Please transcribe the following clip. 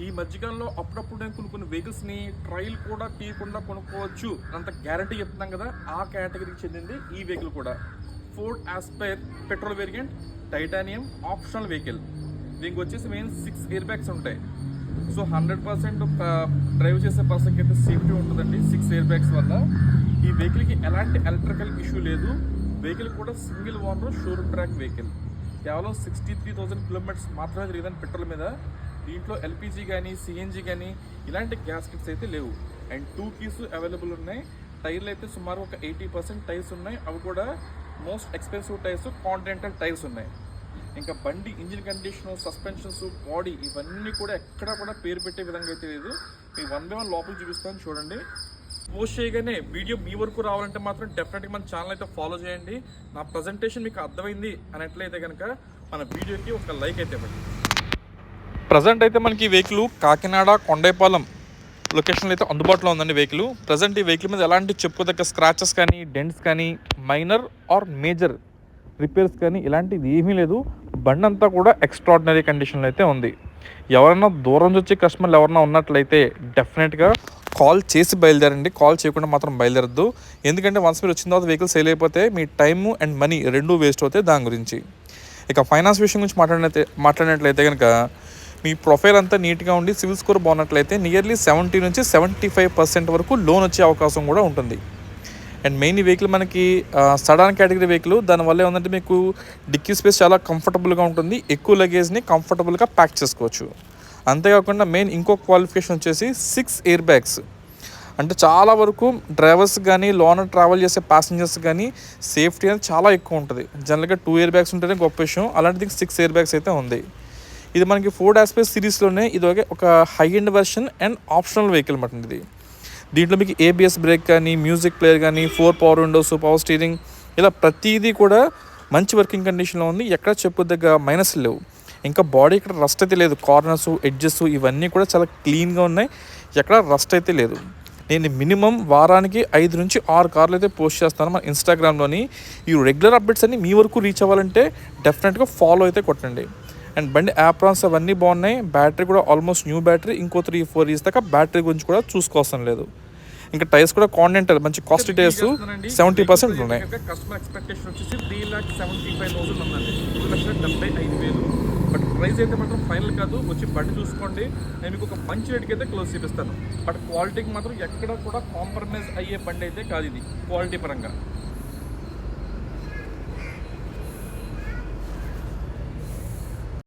ఈ మధ్యకాలంలో అప్పుడప్పుడు నేను కొన్ని వెహికల్స్ని ట్రయల్ కూడా తీయకుండా కొనుక్కోవచ్చు అంత గ్యారంటీ చెప్తున్నాం కదా, ఆ కేటగిరీకి చెందింది ఈ వెహికల్ కూడా. Ford Aspire petrol variant titanium optional vehicle. దీనికి వచ్చేసి మెయిన్ 6 ఎయిర్ బ్యాగ్స్ ఉంటాయి. సో 100% డ్రైవ్ చేసే పర్సన్కి అయితే సేఫ్టీ ఉంటుందండి 6 ఎయిర్ బ్యాగ్స్ వల్ల. ఈ వెహికల్కి ఎలాంటి ఎలక్ట్రికల్ ఇష్యూ లేదు. వెహికల్ కూడా single owner showroom track vehicle. కేవలం 63,000 కిలోమీటర్స్ మాత్రమే తిరిగిందని పెట్రోల్ మీద. దీంట్లో ఎల్పిజి కానీ సిఎన్జి కానీ ఇలాంటి గ్యాస్ కిట్స్ అయితే లేవు. అండ్ 2 కీస్ అవైలబుల్ ఉన్నాయి. టైర్లు అయితే సుమారు ఒక 80% టైర్స్ ఉన్నాయి. అవి కూడా most expensive tyres, continental tyres ఉన్నాయి. ఇంకా బండి ఇంజిన్ కండిషను, సస్పెన్షన్స్, బాడీ ఇవన్నీ కూడా ఎక్కడా కూడా పేరు పెట్టే విధంగా అయితే లేదు. మీ 1 by 1 లోపల చూపిస్తాను చూడండి. పోస్ట్ చేయగానే వీడియో మీ వరకు రావాలంటే మాత్రం డెఫినెట్గా మన ఛానల్ అయితే ఫాలో చేయండి. నా ప్రజెంటేషన్ మీకు అర్థమైంది అన్నట్లయితే కనుక మన వీడియోకి ఒక లైక్ అయితే ఇవ్వండి. ప్రజెంట్ అయితే మనకి ఈ వెహికల్ కాకినాడ కొండైపాలెం లొకేషన్లో అయితే అందుబాటులో ఉందండి వెహికల్. ప్రజెంట్ ఈ వెహికల్ మీద ఎలాంటి చెప్పుకోదగ్గ స్క్రాచెస్ కానీ, డెంట్స్ కానీ, మైనర్ ఆర్ మేజర్ రిపేర్స్ కానీ ఇలాంటిది ఏమీ లేదు. బండి అంతా కూడా ఎక్స్ట్రాడినరీ కండిషన్లో అయితే ఉంది. ఎవరైనా దూరం నుంచి వచ్చే కస్టమర్లు ఎవరైనా ఉన్నట్లయితే డెఫినెట్గా కాల్ చేసి బయలుదేరండి. కాల్ చేయకుండా మాత్రం బయలుదేరద్దు. ఎందుకంటే వన్స్ మీరు వచ్చిన తర్వాత వెహికల్ సేల్ అయిపోతే మీ టైము అండ్ మనీ రెండూ వేస్ట్ అవుతాయి. దాని గురించి ఇక ఫైనాన్స్ విషయం గురించి మాట్లాడినట్లయితే కనుక మీ ప్రొఫైల్ అంతా నీట్గా ఉండి సివిల్ స్కోర్ బాగున్నట్లయితే నియర్లీ 70 నుంచి 75% వరకు లోన్ వచ్చే అవకాశం కూడా ఉంటుంది. అండ్ మెయిన్ ఈ వెహికల్ మనకి సడాన్ కేటగిరీ వెహికల్. దానివల్ల ఏమంటే మీకు డిక్కీ స్పేస్ చాలా కంఫర్టబుల్గా ఉంటుంది. ఎక్కువ లగేజ్ని కంఫర్టబుల్గా ప్యాక్ చేసుకోవచ్చు. అంతేకాకుండా మెయిన్ ఇంకో క్వాలిఫికేషన్ వచ్చేసి 6 ఎయిర్ బ్యాగ్స్. అంటే చాలా వరకు డ్రైవర్స్ కానీ, లోన ట్రావెల్ చేసే ప్యాసింజర్స్ కానీ సేఫ్టీ అనేది చాలా ఎక్కువ ఉంటుంది. జనరల్గా 2 ఎయిర్ బ్యాగ్స్ ఉంటేనే గొప్ప విషయం. అలాంటిది 6 ఎయిర్ బ్యాగ్స్ అయితే ఉంది. ఇది మనకి ఫోర్డ్ ఆస్పైర్ సిరీస్లోనే ఇది ఒక high end version and optional vehicle అన్నమాట. ఇది దీంట్లో మీకు ఏబిఎస్ బ్రేక్ కానీ, మ్యూజిక్ ప్లేయర్ కానీ, 4 పవర్ విండోస్, పవర్ స్టీరింగ్ ఇలా ప్రతిదీ కూడా మంచి వర్కింగ్ కండిషన్లో ఉంది. ఎక్కడ చెప్పుదగ్గ మైనస్ లేవు. ఇంకా బాడీ ఇక్కడ రస్ట్ అయితే లేదు. కార్నర్స్, ఎడ్జెస్ ఇవన్నీ కూడా చాలా క్లీన్గా ఉన్నాయి. ఎక్కడ రస్ట్ అయితే లేదు. నేను మినిమం వారానికి 5 నుంచి 6 కార్లు అయితే పోస్ట్ చేస్తాను మన ఇన్స్టాగ్రామ్లోని. ఈ రెగ్యులర్ అప్డేట్స్ అన్ని మీ వరకు రీచ్ అవ్వాలంటే డెఫినెట్గా ఫాలో అయితే కొట్టండి. అండ్ బండి యాప్రాన్స్ అవన్నీ బాగున్నాయి. బ్యాటరీ కూడా ఆల్మోస్ట్ న్యూ బ్యాటరీ. ఇంకో 3-4 ఇయర్స్ దాకా బ్యాటరీ గురించి కూడా చూసుకోవసం లేదు. ఇంకా టైర్స్ కూడా కాంటినెంటల్ మంచి కాస్ట్లీ టైర్స్ 70% ఉన్నాయి. కస్టమర్ ఎక్స్పెక్టేషన్ వచ్చేసి 3,75,000 ఉందండి. 2,75,000. బట్ ప్రైస్ అయితే మాత్రం ఫైనల్ కాదు. వచ్చి బండి చూసుకోండి. నేను మీకు ఒక మంచి రేట్కి అయితే క్లోజ్ చేపిస్తాను. బట్ క్వాలిటీకి మాత్రం ఎక్కడ కూడా కాంప్రమైజ్ అయ్యే బండి అయితే కాదు ఇది క్వాలిటీ పరంగా.